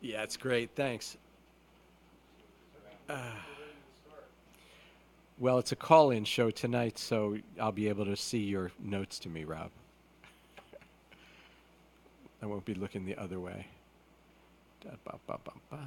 Yeah, it's great. Thanks. Uh, well, it's a call-in show tonight, so I'll be able to see your notes to me, Rob. I won't be looking the other way. Da, ba, ba, ba, ba.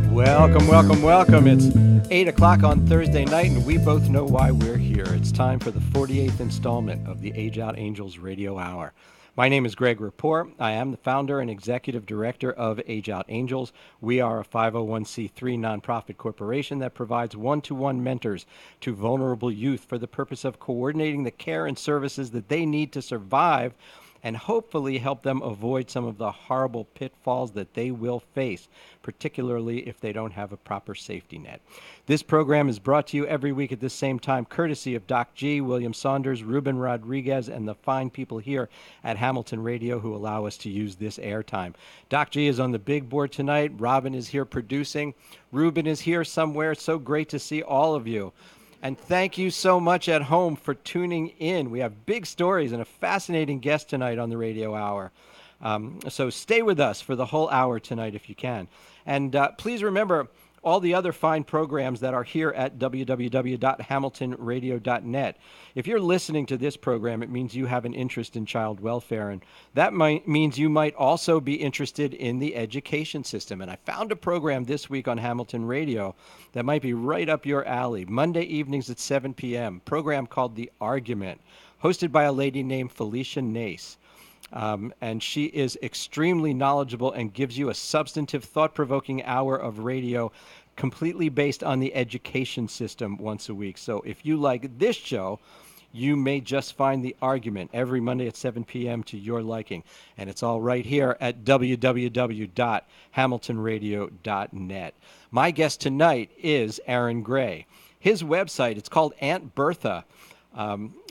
Welcome, welcome, welcome. It's 8 o'clock on Thursday night, and we both know why we're here. It's time for the 48th installment of the Age Out Angels Radio Hour. My name is Greg Rapport. I am the founder and executive director of Age Out Angels. We are a 501c3 nonprofit corporation that provides one-to-one mentors to vulnerable youth for the purpose of coordinating the care and services that they need to survive and hopefully help them avoid some of the horrible pitfalls that they will face, particularly if they don't have a proper safety net. This program is brought to you every week at this same time, courtesy of Doc G, William Saunders, Ruben Rodriguez, and the fine people here at Hamilton Radio who allow us to use this airtime. Doc G is on the big board tonight. Robin is here producing. Ruben is here somewhere. It's so great to see all of you. And thank you so much at home for tuning in. We have big stories and a fascinating guest tonight on the radio hour. So stay with us for the whole hour tonight if you can. And please remember all the other fine programs that are here at www.hamiltonradio.net. If you're listening to this program, it means you have an interest in child welfare, and that means you might also be interested in the education system. And I found a program this week on Hamilton Radio that might be right up your alley. Monday evenings at 7 p.m., program called The Argument, hosted by a lady named Felicia Nace. And she is extremely knowledgeable and gives you a substantive, thought-provoking hour of radio completely based on the education system once a week. So if you like this show, you may just find The Argument every Monday at 7 p.m. to your liking. And it's all right here at www.hamiltonradio.net. My guest tonight is Aaron Gray. His website, it's called Aunt Bertha.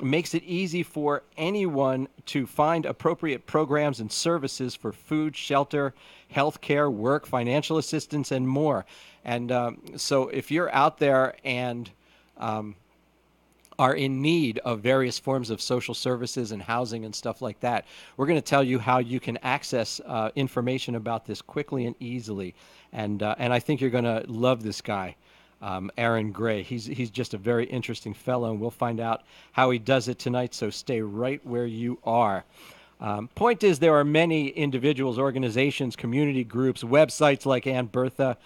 Makes it easy for anyone to find appropriate programs and services for food, shelter, healthcare, work, financial assistance, and more. And so if you're out there and are in need of various forms of social services and housing and stuff like that, we're going to tell you how you can access information about this quickly and easily. And I think you're going to love this guy. Aaron Gray. He's just a very interesting fellow, and we'll find out how he does it tonight, so stay right where you are. Point is, there are many individuals, organizations, community groups, websites like Aunt Bertha,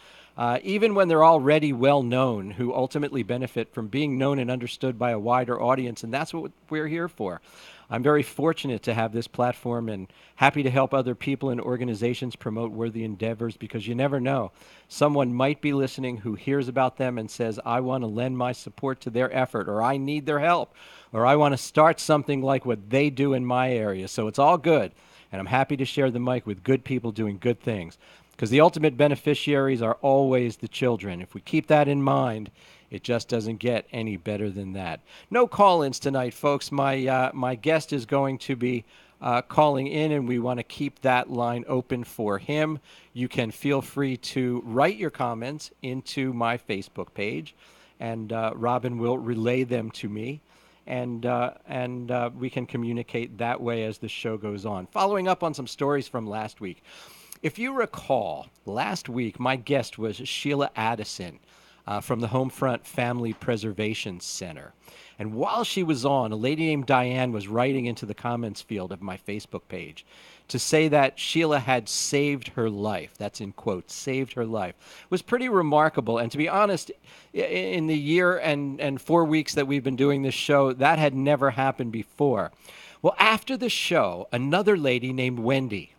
even when they're already well known, who ultimately benefit from being known and understood by a wider audience, and that's what we're here for. I'm very fortunate to have this platform and happy to help other people and organizations promote worthy endeavors, because you never know. Someone might be listening who hears about them and says, I want to lend my support to their effort, or I need their help, or I want to start something like what they do in my area. So it's all good. And I'm happy to share the mic with good people doing good things, because the ultimate beneficiaries are always the children. If we keep that in mind, it just doesn't get any better than that. No call-ins tonight, folks. My guest is going to be calling in, and we want to keep that line open for him. You can feel free to write your comments into my Facebook page, and Robin will relay them to me, and we can communicate that way as the show goes on. Following up on some stories from last week. If you recall, last week my guest was Sheila Addison, from the Homefront Family Preservation Center. And while she was on, a lady named Diane was writing into the comments field of my Facebook page to say that Sheila had saved her life. That's in quotes, saved her life. It was pretty remarkable. And to be honest, in the year and 4 weeks that we've been doing this show, that had never happened before. Well, after the show, another lady named Wendy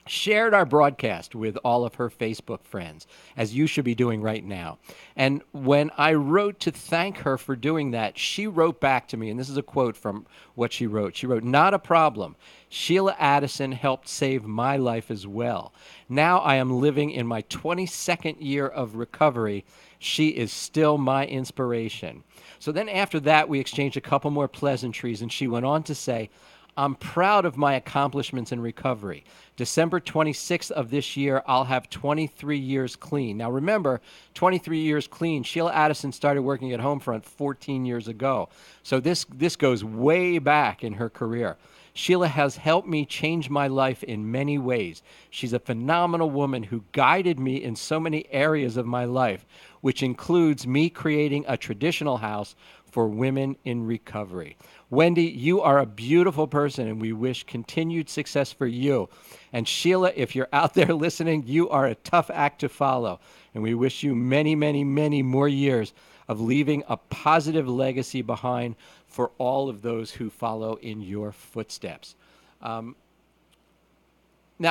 shared our broadcast with all of her Facebook friends, as you should be doing right now. And when I wrote to thank her for doing that, she wrote back to me, and this is a quote from what she wrote. She wrote, "Not a problem. Sheila Addison helped save my life as well. Now I am living in my 22nd year of recovery. She is still my inspiration." So then after that, we exchanged a couple more pleasantries, and she went on to say, "I'm proud of my accomplishments in recovery. December 26th of this year, I'll have 23 years clean." Now remember, 23 years clean. Sheila Addison started working at Homefront 14 years ago. So this goes way back in her career. "Sheila has helped me change my life in many ways. She's a phenomenal woman who guided me in so many areas of my life, which includes me creating a traditional house for women in recovery." Wendy, you are a beautiful person, and we wish continued success for you. And Sheila, if you're out there listening, you are a tough act to follow. And we wish you many, many, many more years of leaving a positive legacy behind for all of those who follow in your footsteps. Now,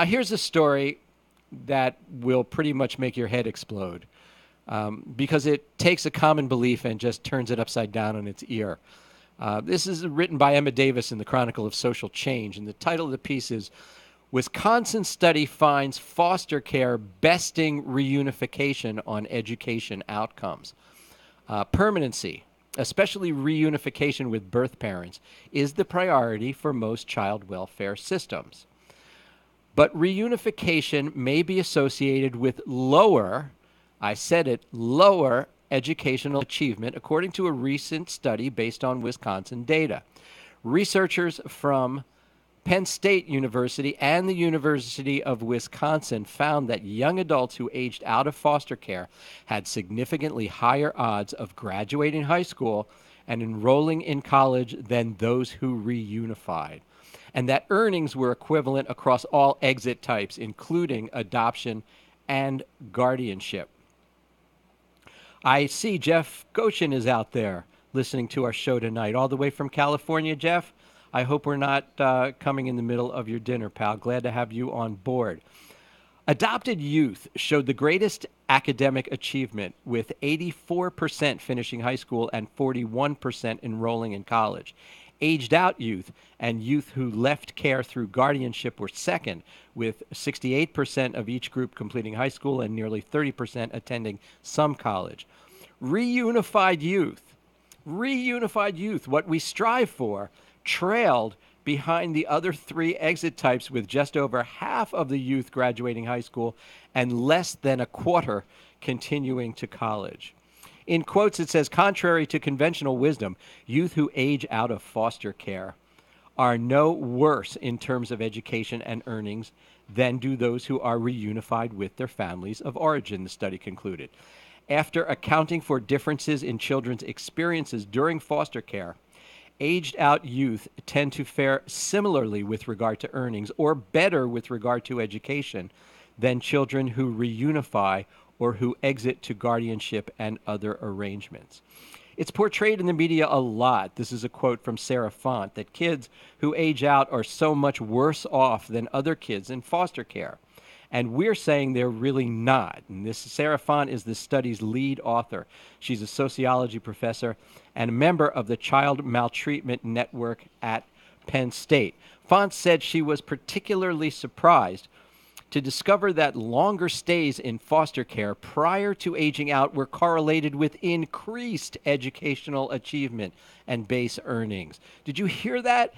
here's a story that will pretty much make your head explode, because it takes a common belief and just turns it upside down on its ear. This is written by Emma Davis in the Chronicle of Social Change, and the title of the piece is "Wisconsin Study Finds Foster Care Besting Reunification on Education Outcomes." Permanency, especially reunification with birth parents, is the priority for most child welfare systems. But reunification may be associated with lower, I said it, lower educational achievement, according to a recent study based on Wisconsin data. Researchers from Penn State University and the University of Wisconsin found that young adults who aged out of foster care had significantly higher odds of graduating high school and enrolling in college than those who reunified, and that earnings were equivalent across all exit types, including adoption and guardianship. I see Jeff Goshen is out there listening to our show tonight, all the way from California. Jeff, I hope we're not coming in the middle of your dinner, pal. Glad to have you on board. Adopted youth showed the greatest academic achievement, with 84% finishing high school and 41% enrolling in college. Aged out youth and youth who left care through guardianship were second, with 68% of each group completing high school and nearly 30% attending some college. Reunified youth, what we strive for, trailed behind the other three exit types, with just over half of the youth graduating high school and less than a quarter continuing to college. In quotes, it says, "Contrary to conventional wisdom, youth who age out of foster care are no worse in terms of education and earnings than do those who are reunified with their families of origin," the study concluded. After accounting for differences in children's experiences during foster care, aged out youth tend to fare similarly with regard to earnings, or better with regard to education, than children who reunify or who exit to guardianship and other arrangements. It's portrayed in the media a lot. This is a quote from Sarah Font, that kids who age out are so much worse off than other kids in foster care. And we're saying they're really not. And this Sarah Font is the study's lead author. She's a sociology professor and a member of the Child Maltreatment Network at Penn State. Font said she was particularly surprised to discover that longer stays in foster care prior to aging out were correlated with increased educational achievement and base earnings. Did you hear that?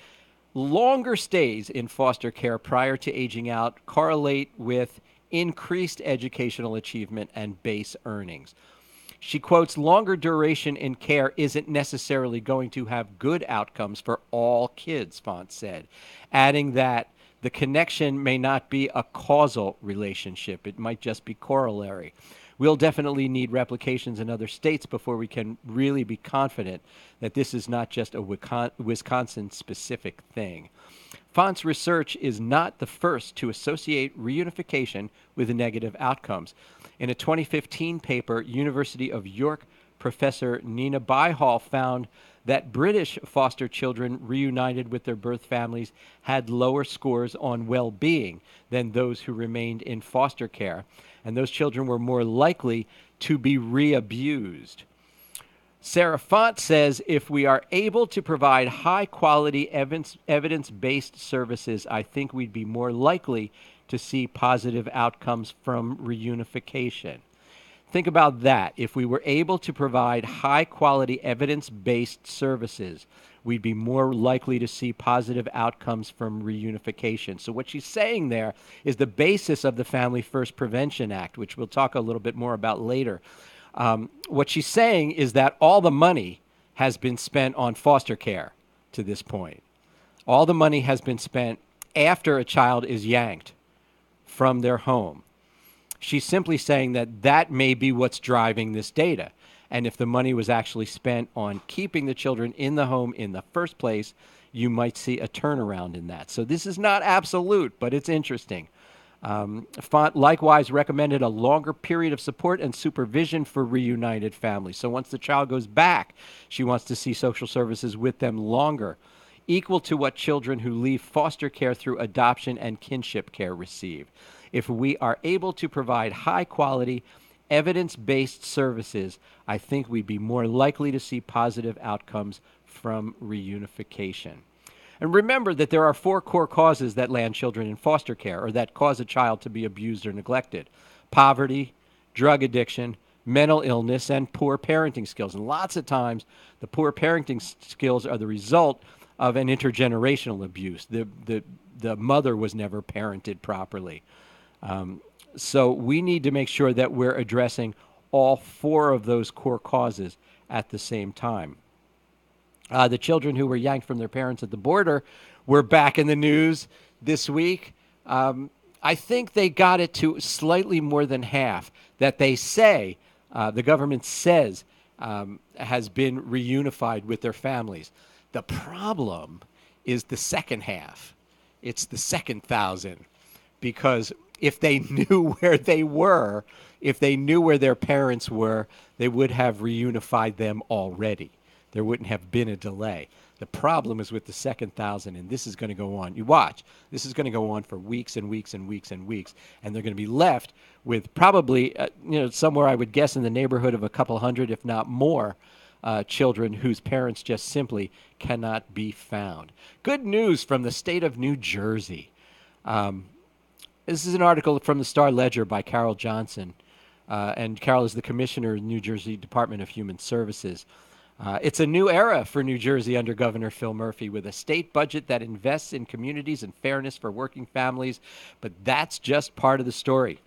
Longer stays in foster care prior to aging out correlate with increased educational achievement and base earnings. She quotes, "Longer duration in care isn't necessarily going to have good outcomes for all kids," Font said, adding that the connection may not be a causal relationship. It might just be corollary. We'll definitely need replications in other states before we can really be confident that this is not just a Wisconsin-specific thing. Font's research is not the first to associate reunification with negative outcomes. In a 2015 paper, University of York professor Nina Byhall found that British foster children reunited with their birth families had lower scores on well-being than those who remained in foster care, and those children were more likely to be re-abused. Sarah Font says, if we are able to provide high-quality evidence-based services, I think we'd be more likely to see positive outcomes from reunification. Think about that. If we were able to provide high-quality evidence-based services, we'd be more likely to see positive outcomes from reunification. So what she's saying there is the basis of the Family First Prevention Act, which we'll talk a little bit more about later. What she's saying is that all the money has been spent on foster care to this point. All the money has been spent after a child is yanked from their home. She's simply saying that that may be what's driving this data. And if the money was actually spent on keeping the children in the home in the first place, you might see a turnaround in that. So this is not absolute, but it's interesting. Font likewise recommended a longer period of support and supervision for reunited families. So once the child goes back, she wants to see social services with them longer, equal to what children who leave foster care through adoption and kinship care receive. If we are able to provide high-quality, evidence-based services, I think we'd be more likely to see positive outcomes from reunification. And remember that there are 4 core causes that land children in foster care, or that cause a child to be abused or neglected: poverty, drug addiction, mental illness, and poor parenting skills. And lots of times, the poor parenting skills are the result of an intergenerational abuse. The mother was never parented properly. So we need to make sure that we're addressing all 4 of those core causes at the same time. The children who were yanked from their parents at the border were back in the news this week. I think they got it to slightly more than half that they say, the government says, has been reunified with their families. The problem is the second half. It's the second 1,000, because if they knew where they were, if they knew where their parents were, they would have reunified them already. There wouldn't have been a delay. The problem is with the second 1,000, and this is going to go on. You watch. This is going to go on for weeks and weeks and weeks and weeks, and they're going to be left with probably, somewhere I would guess in the neighborhood of a couple hundred, if not more, children whose parents just simply cannot be found. Good news from the state of New Jersey. This is an article from the Star Ledger by Carol Johnson, and Carol is the commissioner of the New Jersey Department of Human Services. It's a new era for New Jersey under Governor Phil Murphy, with a state budget that invests in communities and fairness for working families. But that's just part of the story.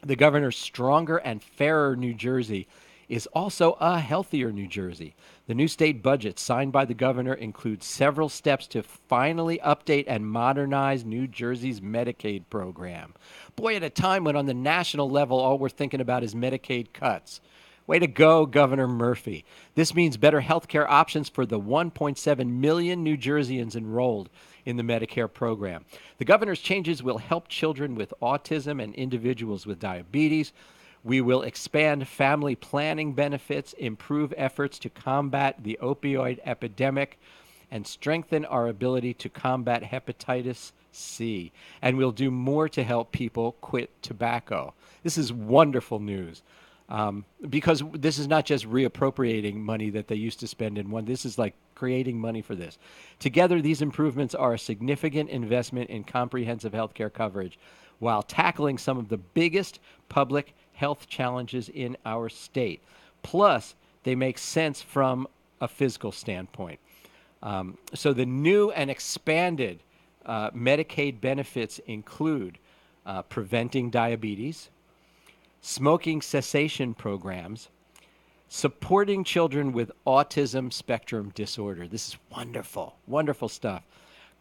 The governor's stronger and fairer New Jersey is also a healthier New Jersey. The new state budget signed by the governor includes several steps to finally update and modernize New Jersey's Medicaid program. Boy, at a time when on the national level all we're thinking about is Medicaid cuts. Way to go, Governor Murphy. This means better health care options for the 1.7 million New Jerseyans enrolled in the Medicare program. The governor's changes will help children with autism and individuals with diabetes. We will expand family planning benefits, improve efforts to combat the opioid epidemic, and strengthen our ability to combat hepatitis C. And we'll do more to help people quit tobacco. This is wonderful news. Because this is not just reappropriating money that they used to spend in one. This is like creating money for this. Together, these improvements are a significant investment in comprehensive health care coverage while tackling some of the biggest public health challenges in our state. Plus, they make sense from a fiscal standpoint. So the new and expanded Medicaid benefits include preventing diabetes, smoking cessation programs, supporting children with autism spectrum disorder. This is wonderful, wonderful stuff.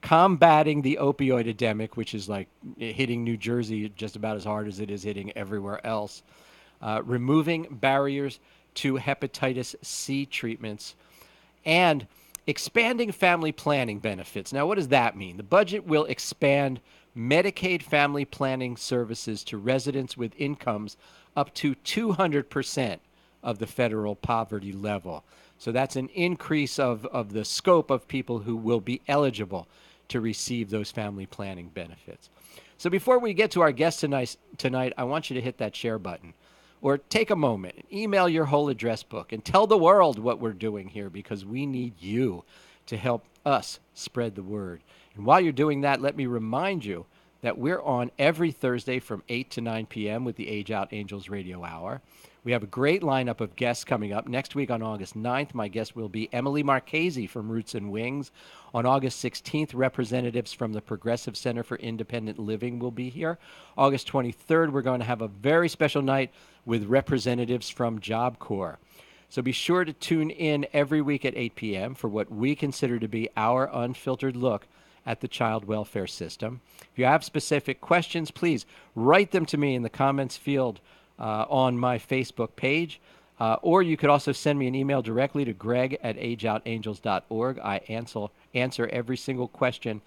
Combating the opioid epidemic, which is like hitting New Jersey just about as hard as it is hitting everywhere else. Removing barriers to hepatitis C treatments, and expanding family planning benefits. Now, what does that mean? The budget will expand Medicaid family planning services to residents with incomes up to 200% of the federal poverty level. So that's an increase of the scope of people who will be eligible to receive those family planning benefits. So before we get to our guest tonight, I want you to hit that share button or take a moment, email your whole address book and tell the world what we're doing here, because we need you to help us spread the word. And while you're doing that, let me remind you that we're on every Thursday from 8 to 9 p.m. with the Age Out Angels Radio Hour. We have a great lineup of guests coming up. Next week on August 9th, my guest will be Emily Marchese from Roots and Wings. On August 16th, representatives from the Progressive Center for Independent Living will be here. August 23rd, we're going to have a very special night with representatives from Job Corps. So be sure to tune in every week at 8 p.m. for what we consider to be our unfiltered look at the child welfare system. If you have specific questions, please write them to me in the comments field on my Facebook page. Or you could also send me an email directly to greg@ageoutangels.org. I answer every single question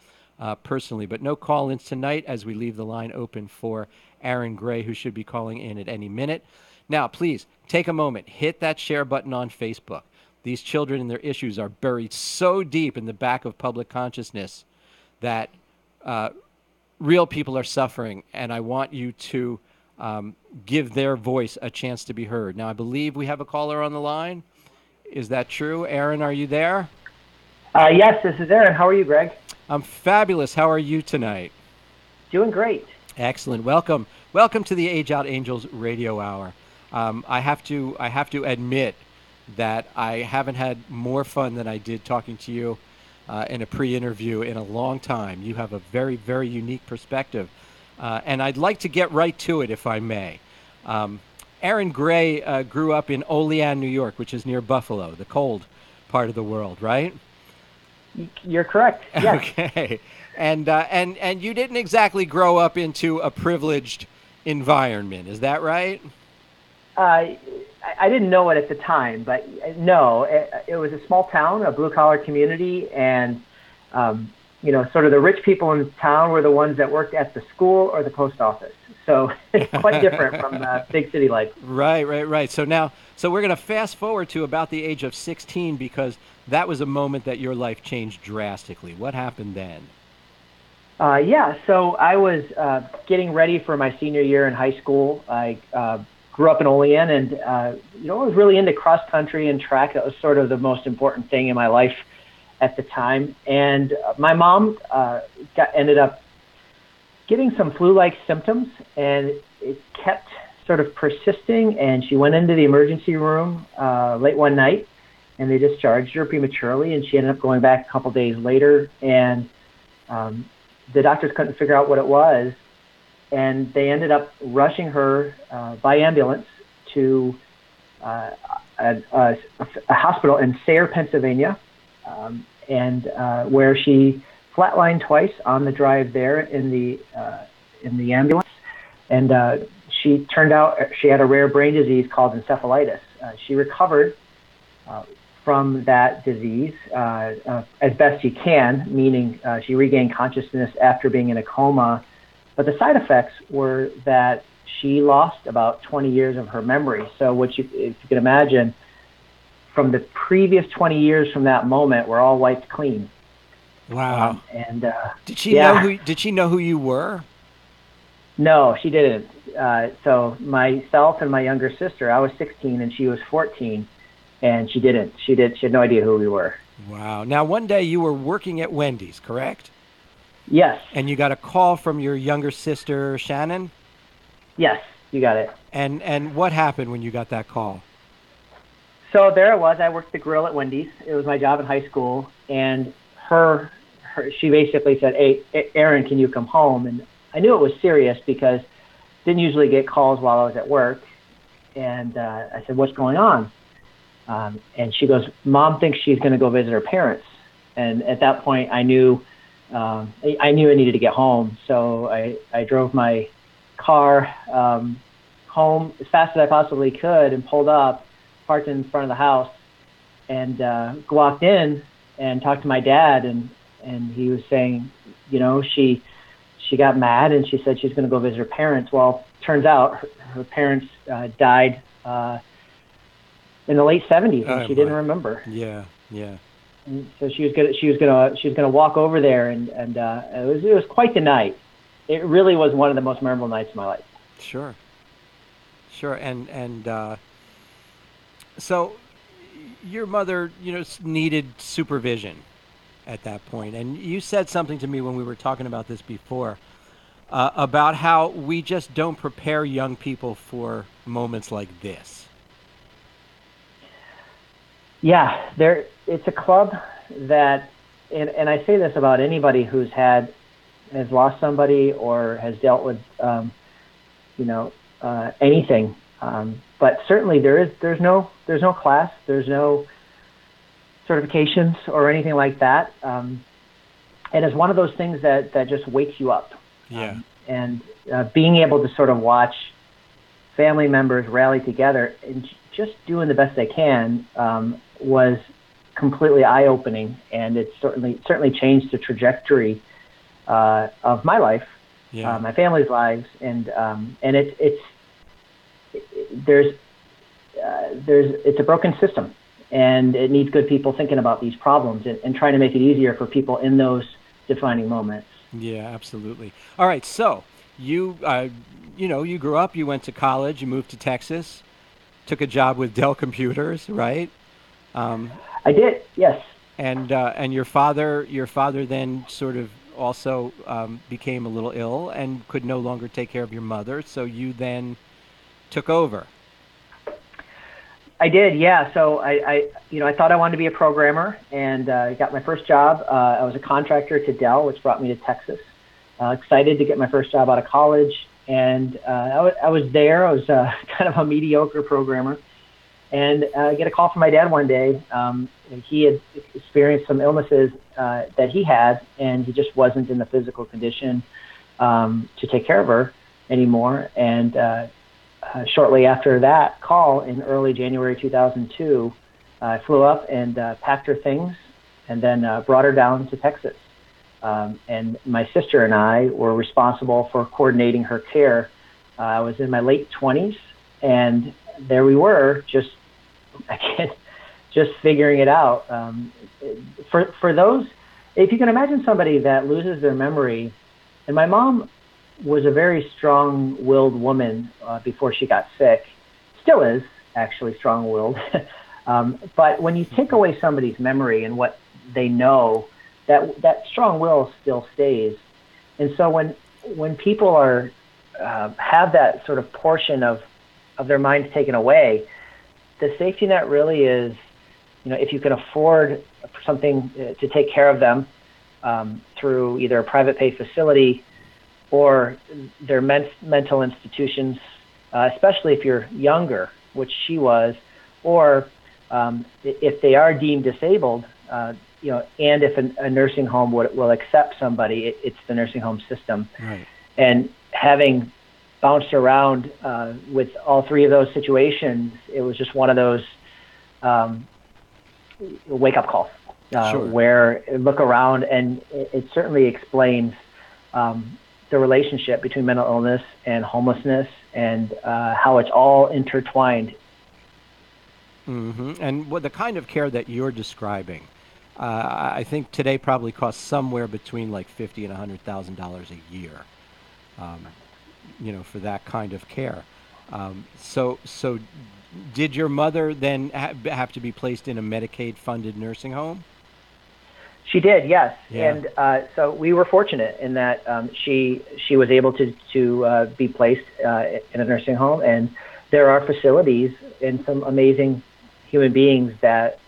personally, but no call-ins tonight as we leave the line open for Aaron Gray, who should be calling in at any minute. Now, please take a moment, hit that share button on Facebook. These children and their issues are buried so deep in the back of public consciousness that real people are suffering, and I want you to give their voice a chance to be heard. Now, I believe we have a caller on the line. Is that true? Aaron, are you there? Yes, this is Aaron. How are you, Greg? I'm fabulous. How are you tonight? Doing great. Excellent. Welcome to the Age Out Angels Radio Hour. I have to admit that I haven't had more fun than I did talking to you in a pre-interview in a long time. You have a very, very unique perspective. And I'd like to get right to it, if I may. Aaron Gray grew up in Olean, New York, which is near Buffalo, the cold part of the world, right? You're correct. Yes. Okay. And you didn't exactly grow up into a privileged environment, is that right? I didn't know it at the time, but no, it was a small town, a blue-collar community, and sort of the rich people in town were the ones that worked at the school or the post office. So it's quite different from big city life. Right. So we're going to fast forward to about the age of 16, because that was a moment that your life changed drastically. What happened then? So I was getting ready for my senior year in high school. I grew up in Olean, and I was really into cross country and track. That was sort of the most important thing in my life at the time. And my mom ended up getting some flu-like symptoms, and it kept sort of persisting. And she went into the emergency room late one night, and they discharged her prematurely. And she ended up going back a couple days later, and the doctors couldn't figure out what it was. And they ended up rushing her by ambulance to a hospital in Sayre, Pennsylvania, where she flatlined twice on the drive there in the ambulance. And she turned out she had a rare brain disease called encephalitis. She recovered from that disease as best she can, meaning she regained consciousness after being in a coma. But the side effects were that she lost about 20 years of her memory. So if you can imagine, from the previous 20 years from that moment, were all wiped clean. Wow. Did she know who you were? No, she didn't. So myself and my younger sister, I was 16 and she was 14, and she didn't. She had no idea who we were. Wow. Now, one day you were working at Wendy's, correct? Yes. And you got a call from your younger sister, Shannon? Yes, you got it. And what happened when you got that call? So there I was. I worked the grill at Wendy's. It was my job in high school. And she basically said, "Hey, Aaron, can you come home?" And I knew it was serious because I didn't usually get calls while I was at work. And I said, "What's going on?" And she goes, "Mom thinks she's going to go visit her parents." And at that point, I knew I needed to get home. So I drove my car home as fast as I possibly could and pulled up, parked in front of the house, and walked in and talked to my dad. And he was saying, she got mad and she said she's going to go visit her parents. Well, turns out her parents died in the late 70s, and Oh she didn't my. remember. Yeah, yeah. And so she was gonna walk over there, and it was quite the night. It really was one of the most memorable nights of my life. Sure, sure. And so your mother, needed supervision at that point, and you said something to me when we were talking about this before, about how we just don't prepare young people for moments like this. Yeah, it's a club that, and I say this about anybody has lost somebody or has dealt with you know anything. But certainly there's no class, there's no certifications or anything like that. And it's one of those things that just wakes you up. Yeah, And being able to sort of watch family members rally together and just doing the best they can was completely eye-opening, and it certainly changed the trajectory of my life, yeah, my family's lives, and there's it's a broken system, and it needs good people thinking about these problems and trying to make it easier for people in those defining moments. yeah. Absolutely. All right. So you grew up. You went to college. You moved to Texas. Took a job with Dell Computers, right? Um, I did, yes. and your father then sort of also became a little ill and could no longer take care of your mother. So you then took over. I did, yeah. So I thought I wanted to be a programmer, and got my first job. I was a contractor to Dell, which brought me to Texas. Excited to get my first job out of college, and I was there. I was kind of a mediocre programmer, and I get a call from my dad one day. He had experienced some illnesses that he had, and he just wasn't in the physical condition to take care of her anymore. And shortly after that call in early January 2002, I flew up and packed her things, and then brought her down to Texas. And my sister and I were responsible for coordinating her care. I was in my late 20s, and there we were, just again, just figuring it out. For those, if you can imagine somebody that loses their memory, and my mom was a very strong-willed woman before she got sick. Still is actually strong-willed. But when you take away somebody's memory and what they know, that strong will still stays. And so when people are have that sort of portion of their minds taken away, the safety net really is, if you can afford something to take care of them through either a private pay facility or their mental institutions, especially if you're younger, which she was, or if they are deemed disabled, and if a nursing home will accept somebody, it's the nursing home system. Right. And having bounced around with all three of those situations, it was just one of those wake-up calls Sure. where look around, and it certainly explains the relationship between mental illness and homelessness, and how it's all intertwined. And what the kind of care that you're describing, I think today probably costs somewhere between like $50,000 and $100,000 a year, for that kind of care. So did your mother then have to be placed in a Medicaid-funded nursing home? She did, yes, Yeah. and so we were fortunate in that she was able to be placed in a nursing home, and there are facilities and some amazing human beings that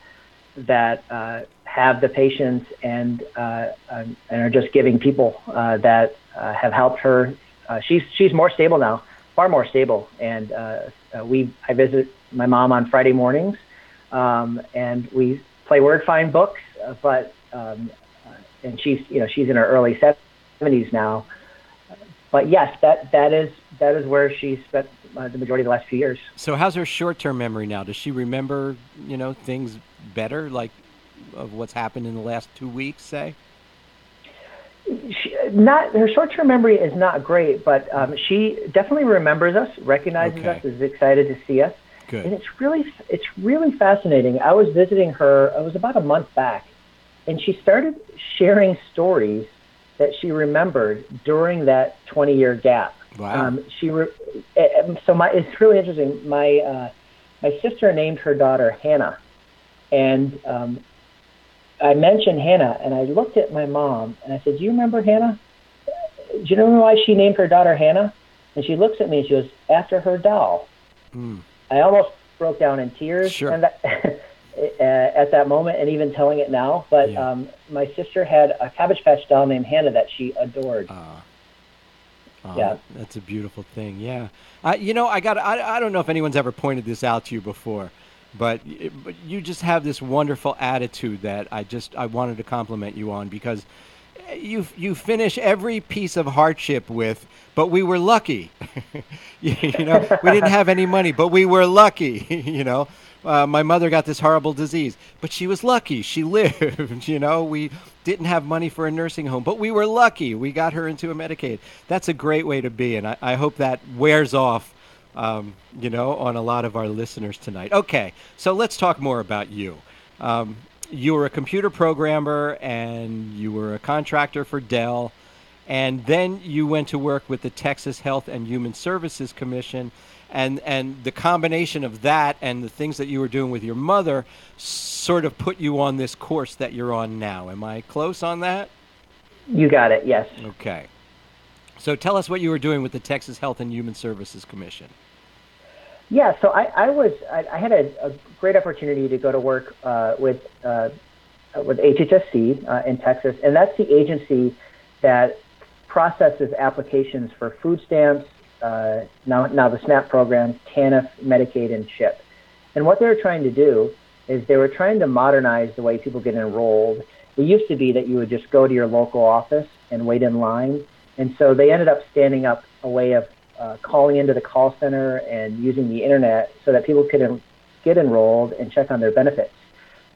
have the patience and are just giving people that have helped her. She's more stable now, far more stable, and I visit my mom on Friday mornings, and we play word find books, but and she's in her early 70s now. But yes, that is where she spent the majority of the last few years. So how's her short-term memory now? Does she remember, things better, like of what's happened in the last 2 weeks, say? Not her short-term memory is not great, but she definitely remembers us, recognizes Okay. us, is excited to see us, Good. And it's really fascinating. I was visiting her. It was about a month back, and she started sharing stories that she remembered during that 20-year gap. Wow. It's really interesting. My sister named her daughter Hannah, and I mentioned Hannah, and I looked at my mom and I said, "Do you remember Hannah? Do you know why she named her daughter Hannah?" And she looks at me and she goes, "After her doll." Mm. I almost broke down in tears Sure. and at that moment, and even telling it now. But Yeah. my sister had a Cabbage Patch doll named Hannah that she adored. Yeah. That's a beautiful thing. Yeah. I don't know if anyone's ever pointed this out to you before, but you just have this wonderful attitude that I wanted to compliment you on, because you finish every piece of hardship with, but we were lucky. We didn't have any money, but we were lucky. My mother got this horrible disease, but she was lucky. She lived. We didn't have money for a nursing home, but we were lucky. We got her into a Medicaid. That's a great way to be, and I hope that wears off, on a lot of our listeners tonight. Okay, so let's talk more about you. You were a computer programmer and you were a contractor for Dell. And then you went to work with the Texas Health and Human Services Commission. And the combination of that and the things that you were doing with your mother sort of put you on this course that you're on now. Am I close on that? You got it. Yes. Okay. So tell us what you were doing with the Texas Health and Human Services Commission. Yeah, so I had a great opportunity to go to work with HHSC in Texas, and that's the agency that processes applications for food stamps, now the SNAP programs, TANF, Medicaid, and CHIP. And what they were trying to do is they were trying to modernize the way people get enrolled. It used to be that you would just go to your local office and wait in line, and so they ended up standing up a way of calling into the call center and using the internet so that people could get enrolled and check on their benefits.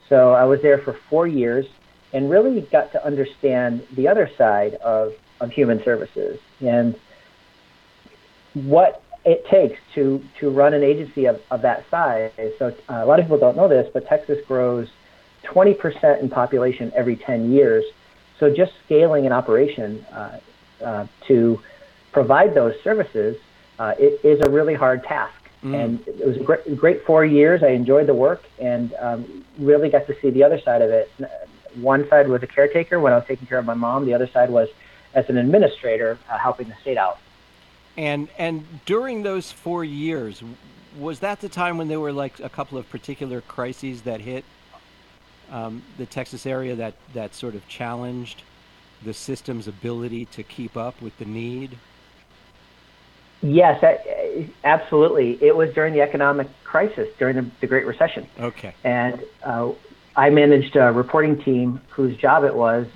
So I was there for 4 years and really got to understand the other side of human services and what it takes to run an agency of that size. So a lot of people don't know this, but Texas grows 20% in population every 10 years. So just scaling an operation to provide those services, it is a really hard task. And it was a great 4 years. I enjoyed the work and really got to see the other side of it. One side was a caretaker when I was taking care of my mom. The other side was as an administrator helping the state out. And during those 4 years, was that the time when there were like a couple of particular crises that hit the Texas area that sort of challenged the system's ability to keep up with the need? Yes, absolutely. It was during the economic crisis, during the Great Recession. Okay. And I managed a reporting team whose job it was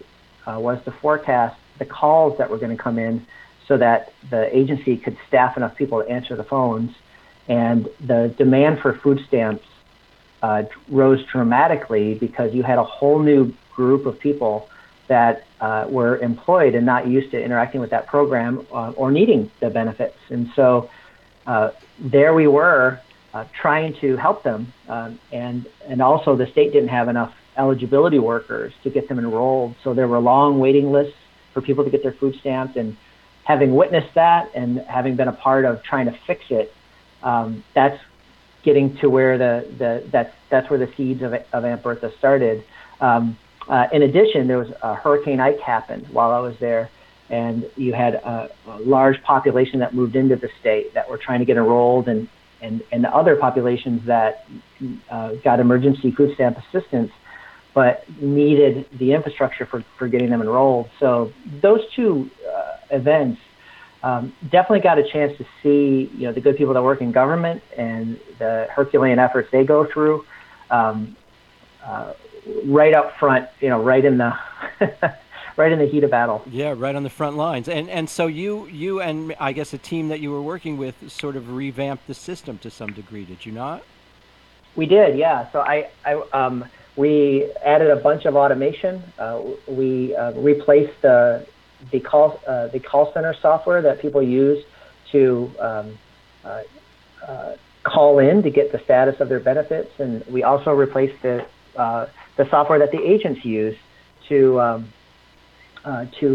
to forecast the calls that were going to come in so that the agency could staff enough people to answer the phones. And the demand for food stamps rose dramatically because you had a whole new group of people that were employed and not used to interacting with that program or needing the benefits. And so there we were trying to help them. And also the state didn't have enough eligibility workers to get them enrolled. So there were long waiting lists for people to get their food stamps. And having witnessed that and having been a part of trying to fix it, that's getting to where that's where the seeds of Aunt Bertha started. In addition, there was Hurricane Ike happened while I was there, and you had a large population that moved into the state that were trying to get enrolled, and the other populations that got emergency food stamp assistance, but needed the infrastructure for getting them enrolled. So those two events definitely got a chance to see, the good people that work in government and the Herculean efforts they go through. Right up front, right in the right in the heat of battle. Yeah, right on the front lines. And so you and I guess a team that you were working with sort of revamped the system to some degree, did you not? We did, yeah. So we added a bunch of automation. We replaced the call center software that people use to call in to get the status of their benefits, and we also replaced the software that the agents use to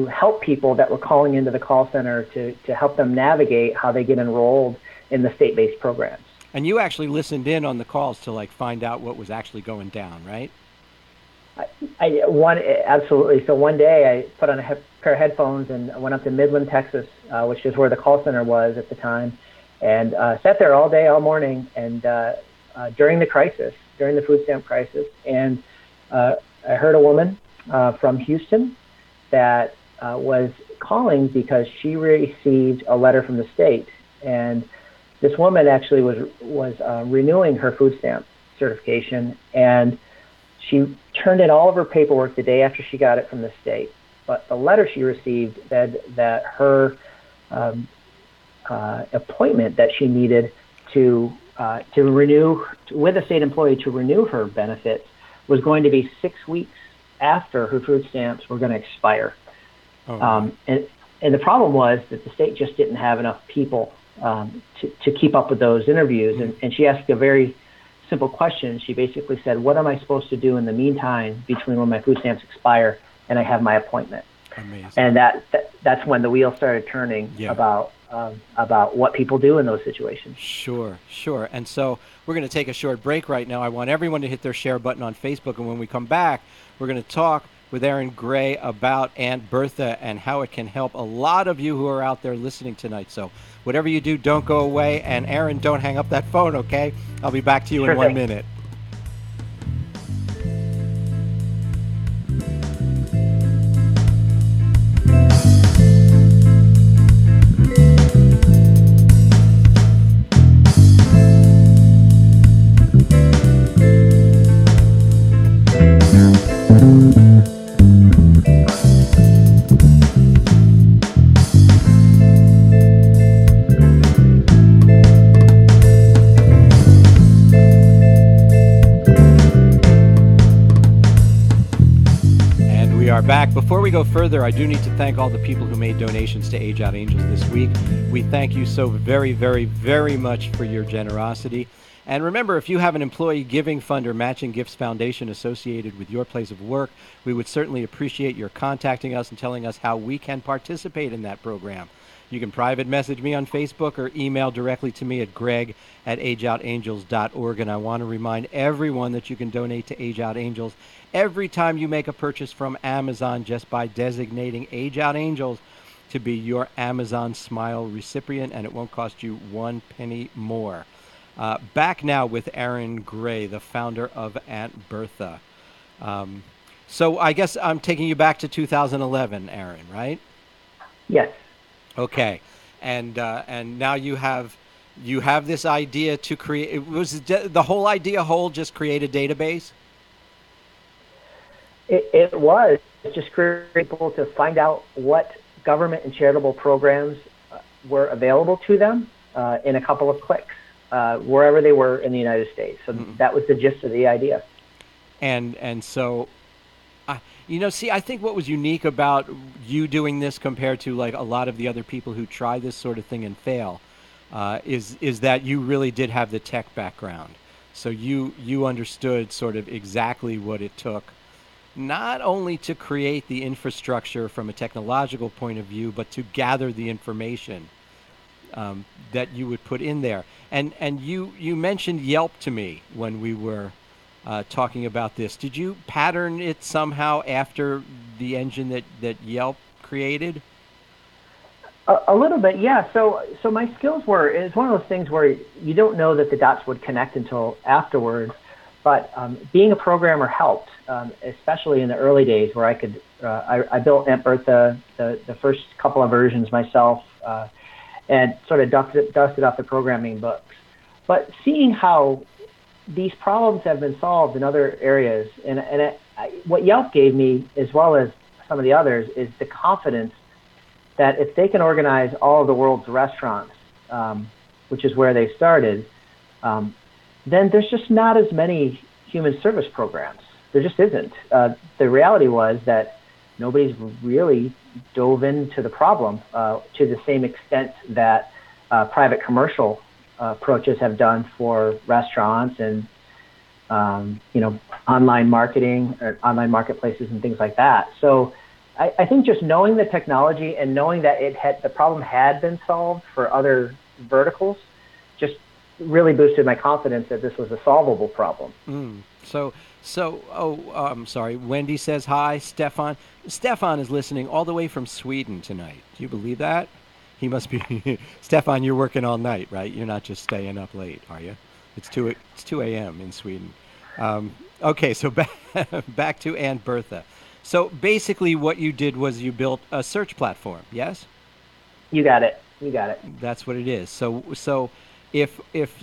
help people that were calling into the call center to help them navigate how they get enrolled in the state-based programs. And you actually listened in on the calls to like find out what was actually going down, right? Absolutely. So one day I put on a pair of headphones and I went up to Midland, Texas, which is where the call center was at the time, and sat there all day, all morning, and during the food stamp crisis, and I heard a woman from Houston that was calling because she received a letter from the state, and this woman actually was renewing her food stamp certification, and she turned in all of her paperwork the day after she got it from the state. But the letter she received said that her appointment that she needed to renew with a state employee to renew her benefits was going to be 6 weeks after her food stamps were going to expire. Oh, and the problem was that the state just didn't have enough people to keep up with those interviews. And she asked a very simple question. She basically said, what am I supposed to do in the meantime between when my food stamps expire and I have my appointment? amazing. And that's when the wheel started turning about what people do in those situations. Sure. And so we're going to take a short break right now. I want everyone to hit their share button on Facebook. And when we come back, we're going to talk with ERINE Gray about Aunt Bertha and how it can help a lot of you who are out there listening tonight. So whatever you do, don't go away. And ERINE, don't hang up that phone, okay? I'll be back to you in 1 minute. Back. Before we go further, I do need to thank all the people who made donations to Age Out Angels this week. We thank you so very, very, very much for your generosity. And remember, if you have an employee giving fund or matching gifts foundation associated with your place of work, we would certainly appreciate your contacting us and telling us how we can participate in that program. You can private message me on Facebook or email directly to me at greg@ageoutangels.org. And I want to remind everyone that you can donate to Age Out Angels every time you make a purchase from Amazon just by designating Age Out Angels to be your Amazon Smile recipient, and it won't cost you 1 penny more. Back now with ERINE Gray, the founder of Aunt Bertha. So I guess I'm taking you back to 2011, ERINE, right? Yes. Okay, and now you have this idea to create. Was the whole idea just create a database? It was just critical to find out what government and charitable programs were available to them in a couple of clicks, wherever they were in the United States. So that was the gist of the idea. And so, see, I think what was unique about you doing this compared to like a lot of the other people who try this sort of thing and fail is that you really did have the tech background. So you understood sort of exactly what it took, not only to create the infrastructure from a technological point of view, but to gather the information that you would put in there. And you mentioned Yelp to me when we were talking about this. Did you pattern it somehow after the engine that Yelp created? A little bit, yeah. So my skills it's one of those things where you don't know that the dots would connect until afterwards. But being a programmer helped, especially in the early days where I built Aunt Bertha, the first couple of versions myself, and sort of dusted off the programming books. But seeing how these problems have been solved in other areas, what Yelp gave me, as well as some of the others, is the confidence that if they can organize all of the world's restaurants, which is where they started, then there's just not as many human service programs. There just isn't. The reality was that nobody's really dove into the problem to the same extent that private commercial approaches have done for restaurants and online marketing or online marketplaces and things like that. So I think just knowing the technology and knowing that the problem had been solved for other verticals just really boosted my confidence that this was a solvable problem. I'm sorry. Wendy says hi. Stefan is listening all the way from Sweden tonight. Do you believe that? He must be. Stefan, you're working all night, right? You're not just staying up late, are you? It's 2 a.m. in Sweden. Okay, so back to Aunt Bertha. So basically what you did was you built a search platform, yes? You got it. That's what it is. So if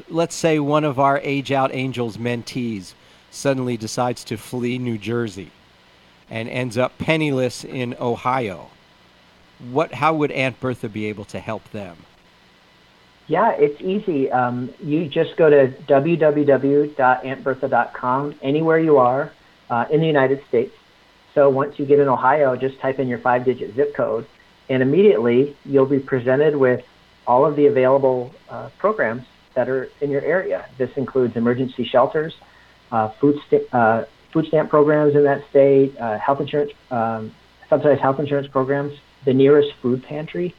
let's say one of our Age Out Angels mentees suddenly decides to flee New Jersey and ends up penniless in Ohio, how would Aunt Bertha be able to help them? Yeah, it's easy. You just go to www.auntbertha.com anywhere you are in the United States. So once you get in Ohio, just type in your 5-digit zip code, and immediately you'll be presented with all of the available programs that are in your area. This includes emergency shelters, food stamp programs in that state, health insurance, subsidized health insurance programs, the nearest food pantry.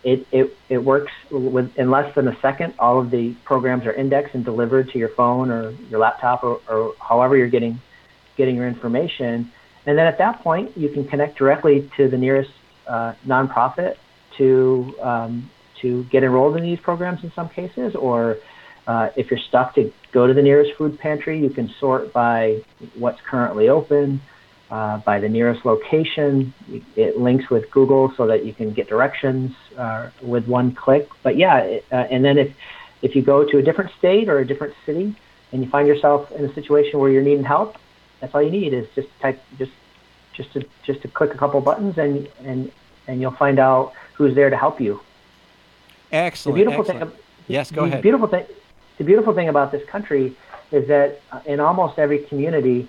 It works in less than a second. All of the programs are indexed and delivered to your phone or your laptop or however you're getting your information. And then at that point, you can connect directly to the nearest nonprofit to get enrolled in these programs in some cases, or if you're stuck, to go to the nearest food pantry. You can sort by what's currently open, by the nearest location. It links with Google so that you can get directions with one click. But yeah, and then if you go to a different state or a different city and you find yourself in a situation where you're needing help, that's all you need is just to click a couple buttons and you'll find out who's there to help you. Excellent. The beautiful thing. Yes, go ahead. The beautiful thing about this country is that in almost every community,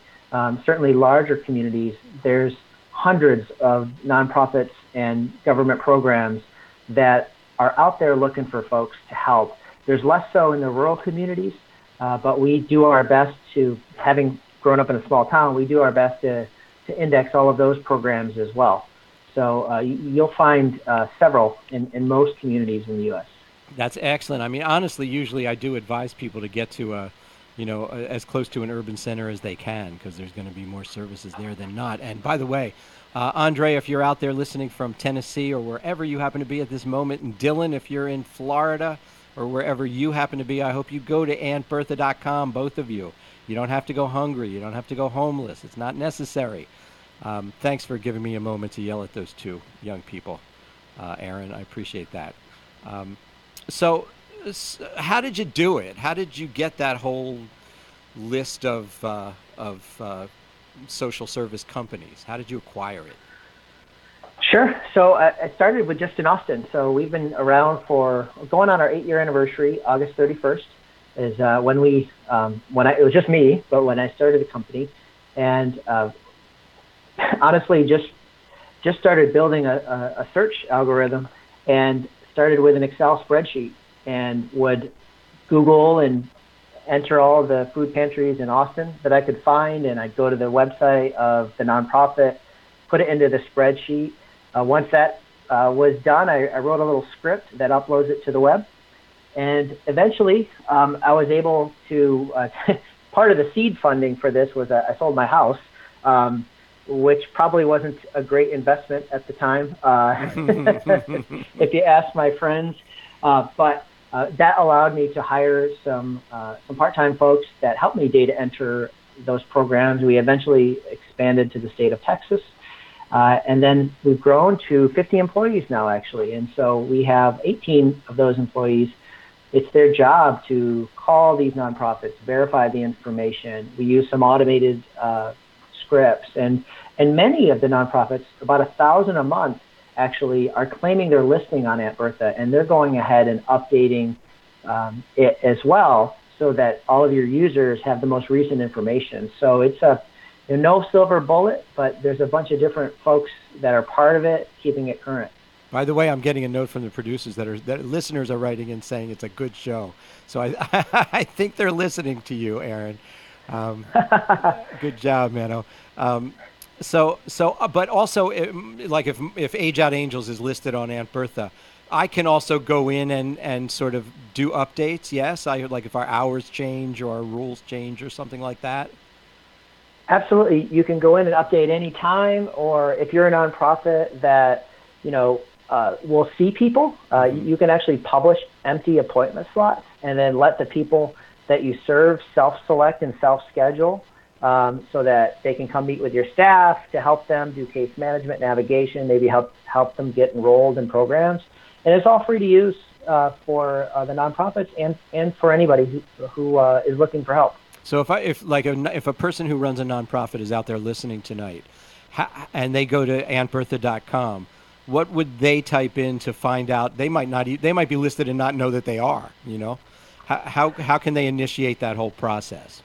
certainly larger communities, there's hundreds of nonprofits and government programs that are out there looking for folks to help. There's less so in the rural communities, but we do our best to, having grown up in a small town, we do our best to index all of those programs as well. So you'll find several in most communities in the U.S. That's excellent. I mean, honestly, usually I do advise people to get to as close to an urban center as they can, because there's going to be more services there than not. And by the way, Andre, if you're out there listening from Tennessee or wherever you happen to be at this moment, and Dylan, if you're in Florida or wherever you happen to be, I hope you go to AuntBertha.com, both of you. You don't have to go hungry. You don't have to go homeless. It's not necessary. Thanks for giving me a moment to yell at those two young people, Aaron. I appreciate that. So how did you do it? How did you get that whole list of social service companies? How did you acquire it? Sure. So I started with just in Austin. So we've been around for going on our 8-year anniversary. August 31st is when it was just me, but when I started the company, and honestly just started building a search algorithm, and started with an Excel spreadsheet and would Google and enter all the food pantries in Austin that I could find, and I'd go to the website of the nonprofit, put it into the spreadsheet. Once that was done, I wrote a little script that uploads it to the web, and eventually I was able to, part of the seed funding for this was I sold my house, which probably wasn't a great investment at the time, if you ask my friends. But that allowed me to hire some part-time folks that helped me data enter those programs. We eventually expanded to the state of Texas. And then we've grown to 50 employees now, actually. And so we have 18 of those employees. It's their job to call these nonprofits, verify the information. We use some automated scripts. And many of the nonprofits, about 1,000 a month, actually are claiming their listing on Aunt Bertha, and they're going ahead and updating it as well, so that all of your users have the most recent information. So it's no silver bullet, but there's a bunch of different folks that are part of it, keeping it current. By the way, I'm getting a note from the producers that listeners are writing in saying it's a good show. So I I think they're listening to you, Aaron. Um, Good job, Mano. But also, like if Age Out Angels is listed on Aunt Bertha, I can also go in and sort of do updates. Yes, I like if our hours change or our rules change or something like that. Absolutely. You can go in and update any time, or if you're a nonprofit that, you know, will see people, Hmm. you can actually publish empty appointment slots and then let the people that you serve self-select and self-schedule, so that they can come meet with your staff to help them do case management, navigation, maybe help them get enrolled in programs. And it's all free to use for the nonprofits and for anybody who is looking for help. So if a person who runs a nonprofit is out there listening tonight, and they go to auntbertha.com, what would they type in to find out? They might not. They might be listed and not know that they are. You know, how can they initiate that whole process?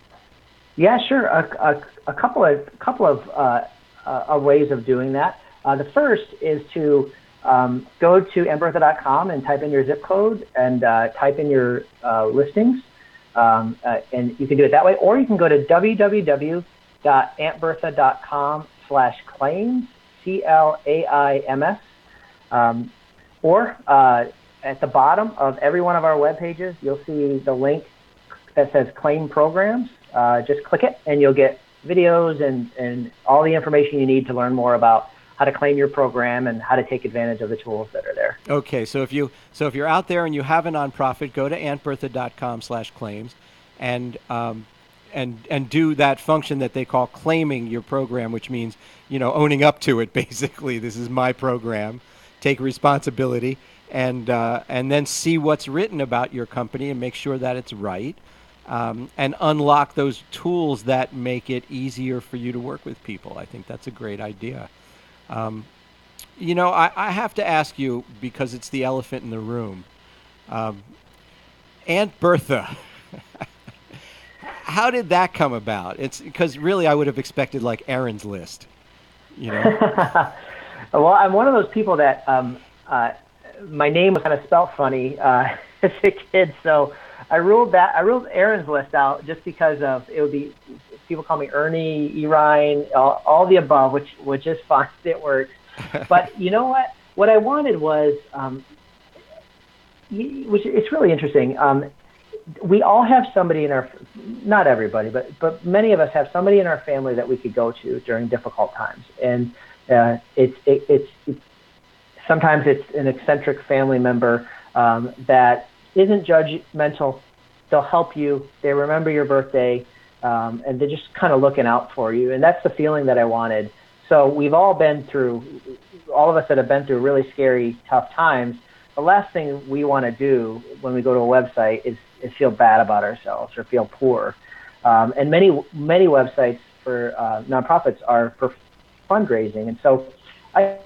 Yeah, sure. A couple of ways of doing that. The first is to go to mbertha.com and type in your zip code and type in your listings, and you can do it that way. Or you can go to www.auntbertha.com/claims, CLAIMS, or at the bottom of every one of our web pages, you'll see the link that says claim programs. Just click it and you'll get videos and all the information you need to learn more about how to claim your program and how to take advantage of the tools that are there. Okay, so if you're out there and you have a nonprofit, go to auntbertha.com/claims, and and do that function that they call claiming your program, which means owning up to it. Basically, this is my program. Take responsibility, and then see what's written about your company and make sure that it's right, and unlock those tools that make it easier for you to work with people. I think that's a great idea. Um, I have to ask you because it's the elephant in the room. Um, Aunt Bertha, how did that come about? It's because really I would have expected like Aaron's list, you know? Well, I'm one of those people that my name was kind of spelled funny as a kid, so I ruled Aaron's list out just because of it would be people call me Ernie, ERINE, all the above, which is fine. It works. But you know what? What I wanted was, which it's really interesting. We all have somebody in our, not everybody, but many of us have somebody in our family that we could go to during difficult times, and it's sometimes it's an eccentric family member that isn't judgmental. They'll help you. They remember your birthday, and they're just kind of looking out for you. And that's the feeling that I wanted. So we've all been through, all of us that have been through really scary, tough times. The last thing we want to do when we go to a website is feel bad about ourselves or feel poor. And many websites for nonprofits are for fundraising. And so I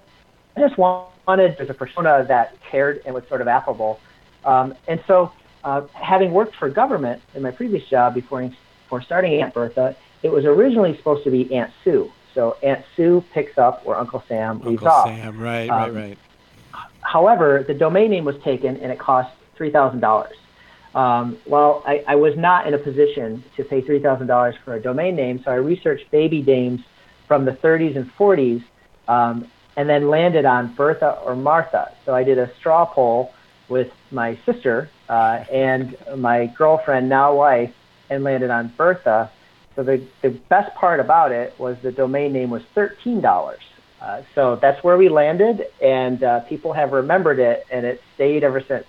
just wanted, there's a persona that cared and was sort of affable. And so having worked for government in my previous job before starting Aunt Bertha, it was originally supposed to be Aunt Sue. So Aunt Sue picks up where Uncle Sam leaves Uncle off. Sam, right. However, the domain name was taken and it cost $3,000. Well, I was not in a position to pay $3,000 for a domain name, so I researched baby names from the 30s and 40s, and then landed on Bertha or Martha. So I did a straw poll with my sister and my girlfriend, now wife, and landed on Bertha. So the best part about it was the domain name was $13. So that's where we landed, and people have remembered it, and it stayed ever since.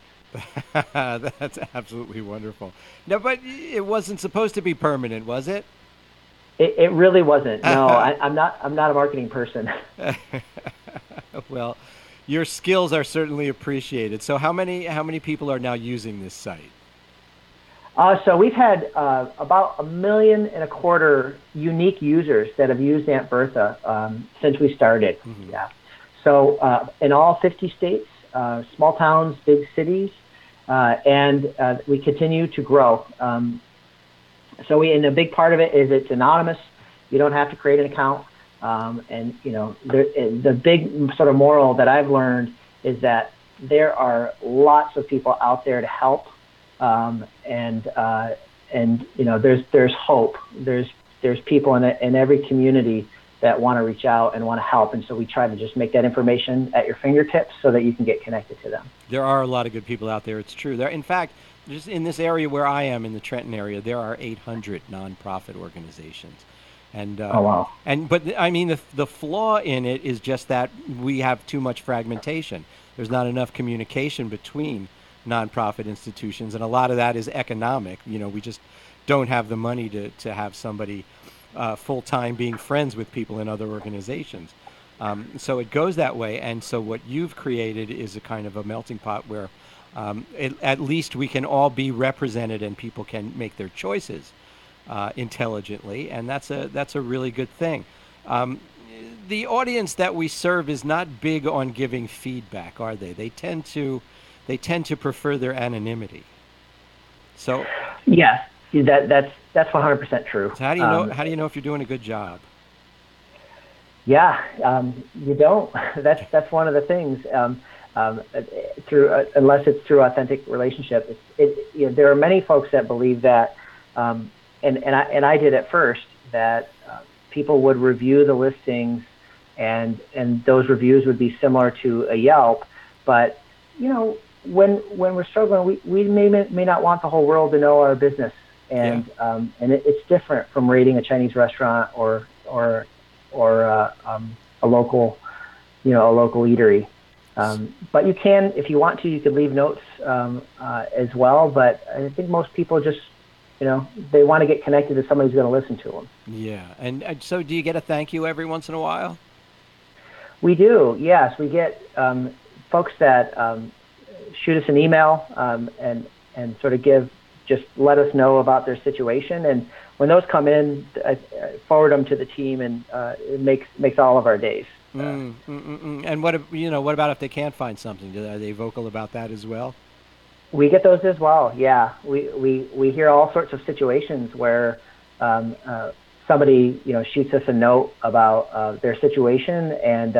That's absolutely wonderful. No, but it wasn't supposed to be permanent, was it? It really wasn't. No, I'm not. I'm not a marketing person. Well, your skills are certainly appreciated. So how many people are now using this site? So we've had about 1.25 million unique users that have used Aunt Bertha since we started. Mm-hmm. Yeah. So in all 50 states, small towns, big cities, and we continue to grow. And a big part of it is it's anonymous. You don't have to create an account. And the big sort of moral that I've learned is that there are lots of people out there to help, and there's hope. There's people in every community that want to reach out and want to help, and so we try to just make that information at your fingertips so that you can get connected to them. There are a lot of good people out there. It's true. There, in fact, just in this area where I am, in the Trenton area, there are 800 nonprofit organizations. And Oh wow. but I mean, the flaw in it is just that we have too much fragmentation. There's not enough communication between nonprofit institutions, and a lot of that is economic. We just don't have the money to have somebody full time being friends with people in other organizations. So it goes that way. And so what you've created is a kind of a melting pot where at least we can all be represented and people can make their choices intelligently, and that's a really good thing. The audience that we serve is not big on giving feedback, are they? They tend to prefer their anonymity. So yes, that's 100% true. So how do you know if you're doing a good job? Yeah, you don't. That's one of the things. Unless it's through authentic relationship, there are many folks that believe that, and I did at first, that people would review the listings, and those reviews would be similar to a Yelp. But when we're struggling, we may not want the whole world to know our business, and it's different from rating a Chinese restaurant or a local eatery. But you can, if you want to, you could leave notes as well. But I think most people just, they want to get connected to somebody who's going to listen to them. Yeah, and so do you get a thank you every once in a while? We do, yes. We get folks that shoot us an email and sort of let us know about their situation. And when those come in, I forward them to the team, and it makes all of our days. And what about if they can't find something? Are they vocal about that as well? We get those as well. Yeah, we hear all sorts of situations where somebody shoots us a note about their situation, and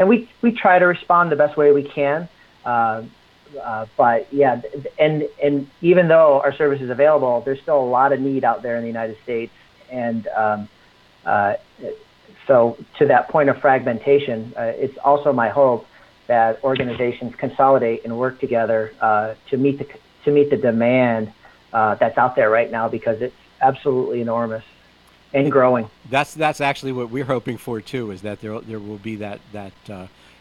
we try to respond the best way we can. But yeah, and even though our service is available, there's still a lot of need out there in the United States, and so to that point of fragmentation, it's also my hope that organizations consolidate and work together to meet the demand that's out there right now, because it's absolutely enormous and growing. That's actually what we're hoping for too, is that there will be that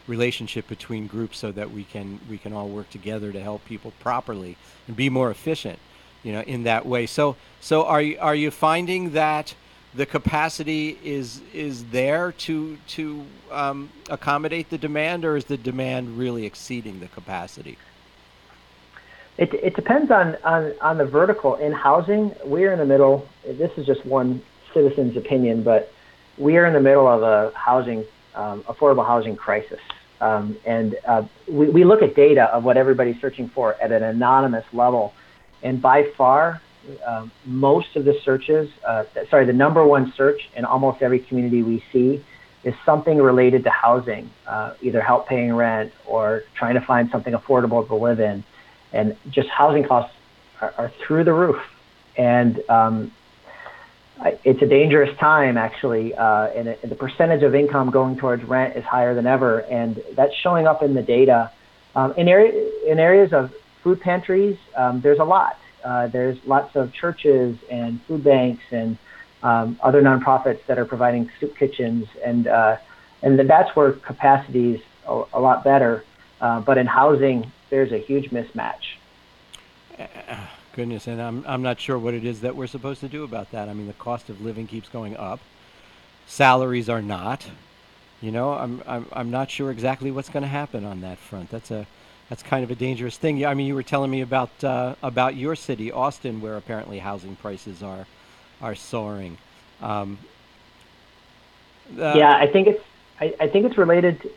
relationship between groups, so that we can all work together to help people properly and be more efficient, in that way. So are you finding that the capacity is there to accommodate the demand, or is the demand really exceeding the capacity? It depends on the vertical. In housing, we're in the middle. This is just one citizen's opinion, but we are in the middle of a affordable housing crisis. And we look at data of what everybody's searching for at an anonymous level, and by far, most of the searches, the number one search in almost every community we see is something related to housing, either help paying rent or trying to find something affordable to live in. And just housing costs are through the roof. And it's a dangerous time, actually, and the percentage of income going towards rent is higher than ever, and that's showing up in the data. In areas of food pantries, there's a lot. There's lots of churches and food banks and other nonprofits that are providing soup kitchens, and that's where capacity is a lot better. But in housing, there's a huge mismatch. Goodness, and I'm not sure what it is that we're supposed to do about that. I mean, the cost of living keeps going up. Salaries are not. I'm not sure exactly what's going to happen on that front. That's kind of a dangerous thing. I mean, you were telling me about your city, Austin, where apparently housing prices are soaring. Yeah, I think it's related to,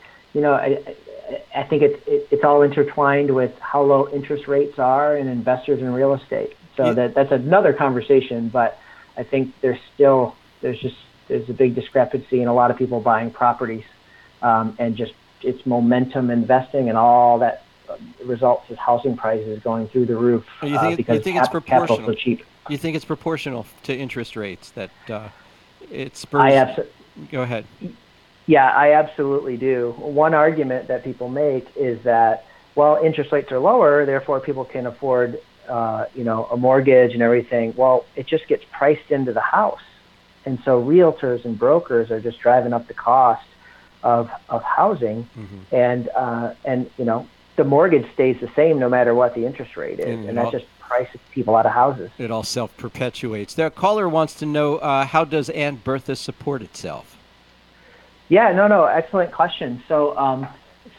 I think it's all intertwined with how low interest rates are and investors in real estate. So that's another conversation. But I think there's a big discrepancy in a lot of people buying properties, and just it's momentum investing, and all that results is housing prices going through the roof because capital is so cheap. You think it's proportional to interest rates that it I spurs? Go ahead. Yeah, I absolutely do. One argument that people make is that, well, interest rates are lower, therefore people can afford, a mortgage and everything. Well, it just gets priced into the house, and so realtors and brokers are just driving up the cost of housing, and the mortgage stays the same no matter what the interest rate is, and that just prices people out of houses. It all self-perpetuates. The caller wants to know, how does Aunt Bertha support itself? Yeah, no, excellent question. So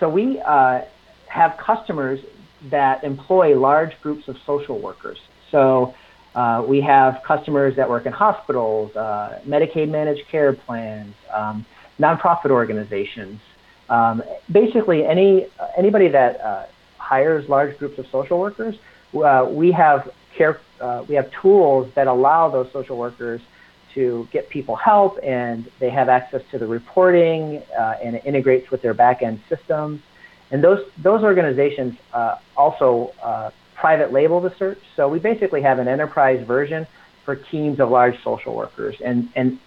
we have customers that employ large groups of social workers. So we have customers that work in hospitals, Medicaid managed care plans, nonprofit organizations. Basically, anybody that hires large groups of social workers, we have tools that allow those social workers to get people help, and they have access to the reporting, and it integrates with their back-end systems. And those organizations also private label the search. So we basically have an enterprise version for teams of large social workers, and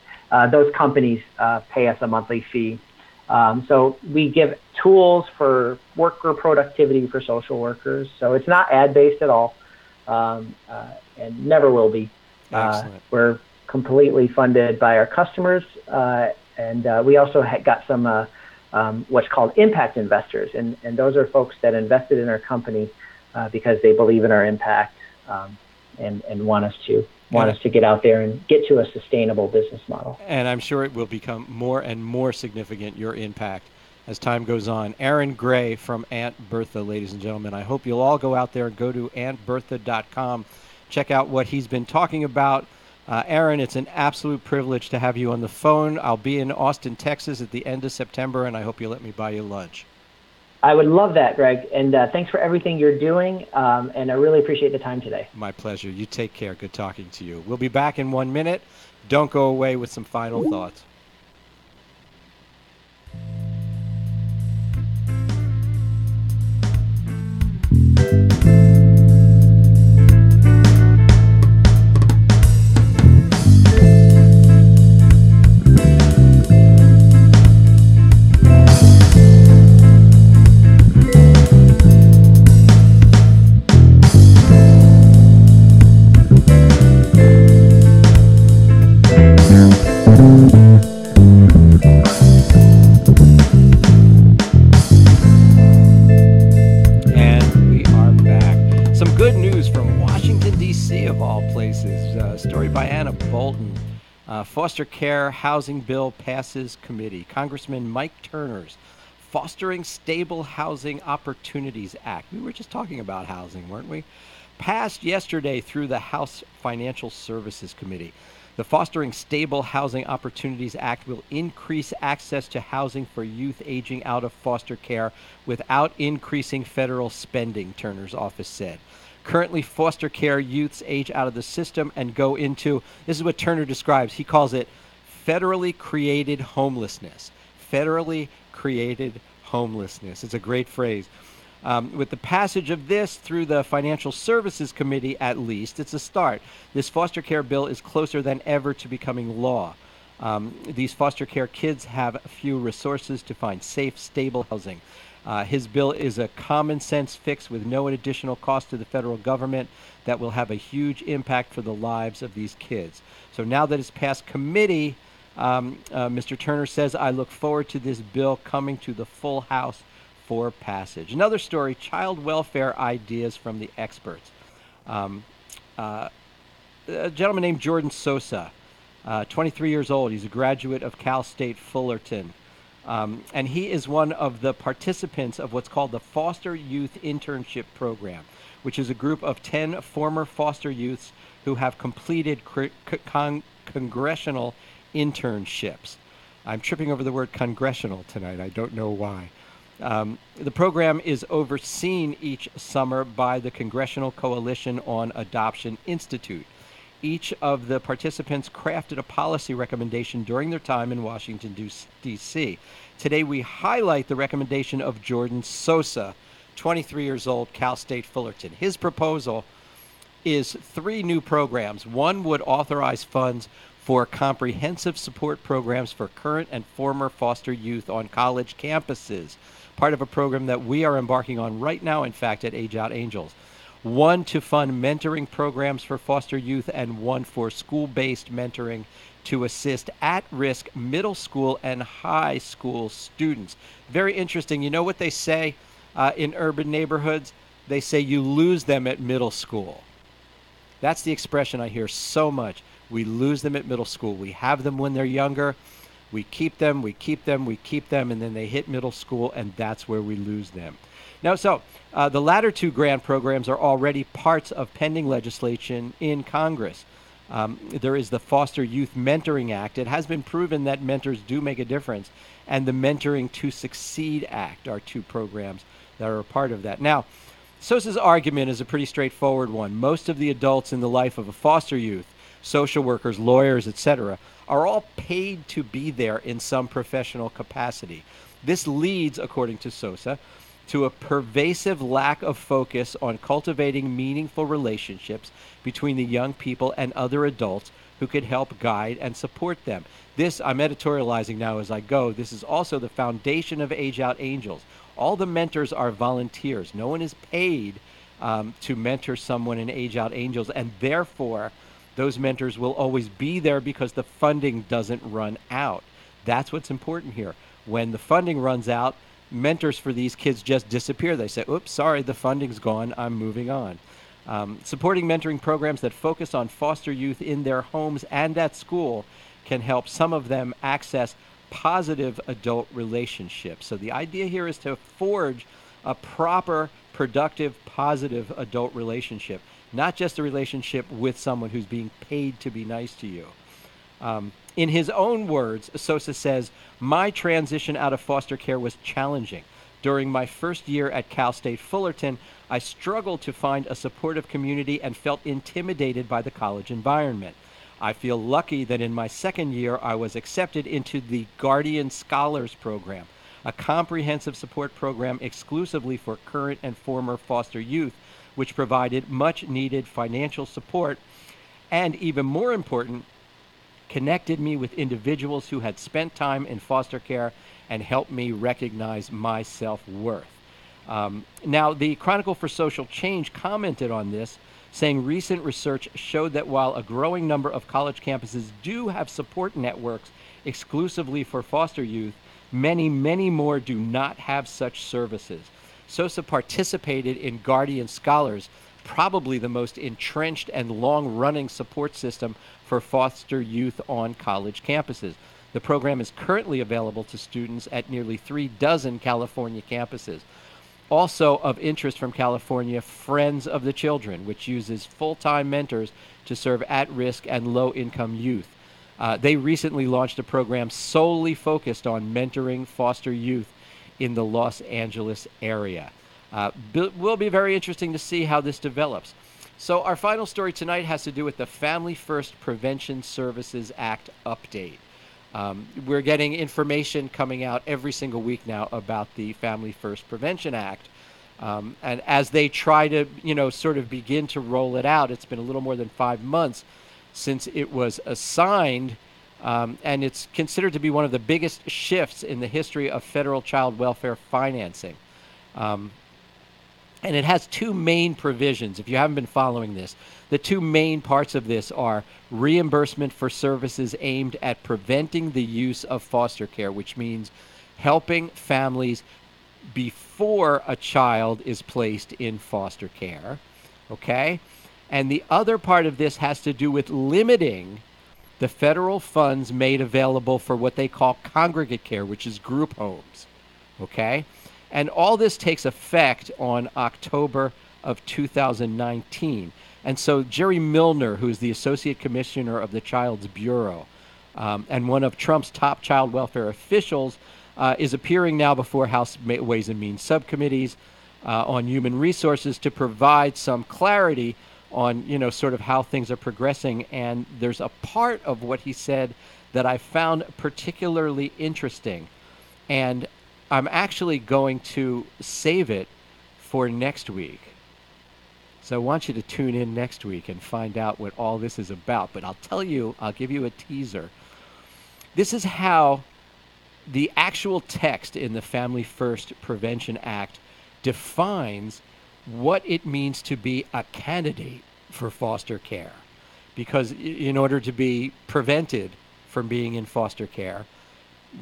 those companies pay us a monthly fee. So we give tools for worker productivity for social workers. So it's not ad-based at all, and never will be. We're completely funded by our customers, and we also got some what's called impact investors, and those are folks that invested in our company because they believe in our impact, and want us to get out there and get to a sustainable business model. And I'm sure it will become more and more significant, your impact, as time goes on. ERINE Gray from Aunt Bertha, ladies and gentlemen. I hope you'll all go out there and go to auntbertha.com. Check out what he's been talking about. ERINE, it's an absolute privilege to have you on the phone. I'll be in Austin, Texas at the end of September, and I hope you'll let me buy you lunch. I would love that, Greg, and thanks for everything you're doing, and I really appreciate the time today. My pleasure. You take care. Good talking to you. We'll be back in 1 minute. Don't go away with some final thoughts. Story by Anna Bolton. Foster Care Housing Bill passes committee. Congressman Mike Turner's Fostering Stable Housing Opportunities Act. We were just talking about housing, weren't we? Passed yesterday through the House Financial Services Committee. The Fostering Stable Housing Opportunities Act will increase access to housing for youth aging out of foster care without increasing federal spending, Turner's office said. Currently, foster care youths age out of the system and go into, this is what Turner describes, he calls it federally created homelessness. Federally created homelessness. It's a great phrase. With the passage of this through the Financial Services Committee, at least, it's a start. This foster care bill is closer than ever to becoming law. These foster care kids have few resources to find safe, stable housing. His bill is a common sense fix with no additional cost to the federal government that will have a huge impact for the lives of these kids. So now that it's passed committee, Mr. Turner says, I look forward to this bill coming to the full House for passage. Another story, child welfare ideas from the experts. A gentleman named Jordan Sosa, 23 years old. He's a graduate of Cal State Fullerton. And he is one of the participants of what's called the Foster Youth Internship Program, which is a group of 10 former foster youths who have completed congressional internships. I'm tripping over the word congressional tonight. I don't know why. The program is overseen each summer by the Congressional Coalition on Adoption Institute. Each of the participants crafted a policy recommendation during their time in Washington, D.C. Today, we highlight the recommendation of Jordan Sosa, 23 years old, Cal State Fullerton. His proposal is 3 new programs. One would authorize funds for comprehensive support programs for current and former foster youth on college campuses, part of a program that we are embarking on right now, in fact, at Age Out Angels. 1 to fund mentoring programs for foster youth, and 1 for school-based mentoring to assist at-risk middle school and high school students. Very interesting. You know what they say in urban neighborhoods? They say you lose them at middle school. That's the expression I hear so much. We lose them at middle school. We have them when they're younger. We keep them, and then they hit middle school, and that's where we lose them. Now, the latter 2 grant programs are already parts of pending legislation in Congress. There is the Foster Youth Mentoring Act. It has been proven that mentors do make a difference, and the Mentoring to Succeed Act are 2 programs that are a part of that. Now, Sosa's argument is a pretty straightforward one. Most of the adults in the life of a foster youth, social workers, lawyers, etc., are all paid to be there in some professional capacity. This leads, according to Sosa, to a pervasive lack of focus on cultivating meaningful relationships between the young people and other adults who could help guide and support them. This, I'm editorializing now as I go, this is also the foundation of Age Out Angels. All the mentors are volunteers. No one is paid to mentor someone in Age Out Angels, and therefore those mentors will always be there because the funding doesn't run out. That's what's important here. When the funding runs out, mentors for these kids just disappear. They say, oops, sorry, the funding's gone, I'm moving on. Supporting mentoring programs that focus on foster youth in their homes and at school can help some of them access positive adult relationships. So the idea here is to forge a proper, productive, positive adult relationship, not just a relationship with someone who's being paid to be nice to you. In his own words, Sosa says, my transition out of foster care was challenging. During my first year at Cal State Fullerton, I struggled to find a supportive community and felt intimidated by the college environment. I feel lucky that in my second year, I was accepted into the Guardian Scholars Program, a comprehensive support program exclusively for current and former foster youth, which provided much needed financial support and, even more important, connected me with individuals who had spent time in foster care and helped me recognize my self-worth. Now, the Chronicle for Social Change commented on this, saying recent research showed that while a growing number of college campuses do have support networks exclusively for foster youth, many, many more do not have such services. Sosa participated in Guardian Scholars, probably the most entrenched and long-running support system for foster youth on college campuses. The program is currently available to students at nearly 36 California campuses. Also of interest from California, Friends of the Children, which uses full-time mentors to serve at-risk and low-income youth. They recently launched a program solely focused on mentoring foster youth in the Los Angeles area. Will be very interesting to see how this develops. So our final story tonight has to do with the Family First Prevention Services Act update. We're getting information coming out every single week now about the Family First Prevention Act. And as they try to, sort of begin to roll it out, it's been a little more than 5 months since it was signed, and it's considered to be one of the biggest shifts in the history of federal child welfare financing. And it has 2 main provisions, if you haven't been following this. The 2 main parts of this are reimbursement for services aimed at preventing the use of foster care, which means helping families before a child is placed in foster care, okay? And the other part of this has to do with limiting the federal funds made available for what they call congregate care, which is group homes, okay? And all this takes effect on October of 2019. And so Jerry Milner, who is the Associate Commissioner of the Child's Bureau and one of Trump's top child welfare officials, is appearing now before House Ways and Means subcommittees on human resources to provide some clarity on, sort of how things are progressing. And there's a part of what he said that I found particularly interesting. And I'm actually going to save it for next week. So I want you to tune in next week and find out what all this is about. But I'll give you a teaser. This is how the actual text in the Family First Prevention Act defines what it means to be a candidate for foster care. Because in order to be prevented from being in foster care,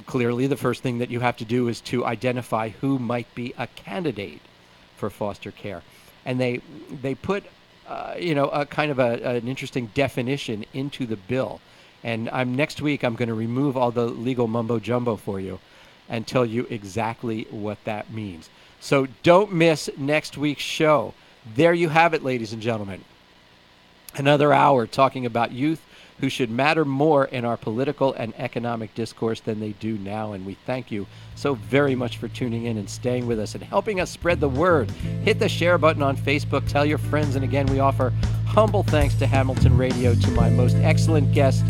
clearly the first thing that you have to do is to identify who might be a candidate for foster care. And they put, a kind of an interesting definition into the bill. And next week I'm going to remove all the legal mumbo jumbo for you and tell you exactly what that means. So don't miss next week's show. There you have it, ladies and gentlemen. Another hour talking about youth who should matter more in our political and economic discourse than they do now. And we thank you so very much for tuning in and staying with us and helping us spread the word. Hit the share button on Facebook. Tell your friends. And again, we offer humble thanks to Hamilton Radio, to my most excellent guest,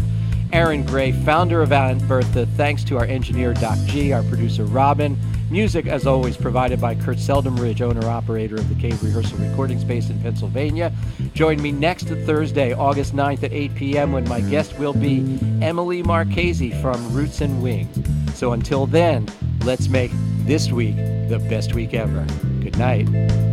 ERINE Gray, founder of Aunt Bertha. Thanks to our engineer, Doc G, our producer, Robin. Music, as always, provided by Kurt Seldom-Ridge, owner-operator of the Cave Rehearsal Recording Space in Pennsylvania. Join me next Thursday, August 9th at 8 p.m. when my guest will be Emily Marchese from Roots and Wings. So until then, let's make this week the best week ever. Good night.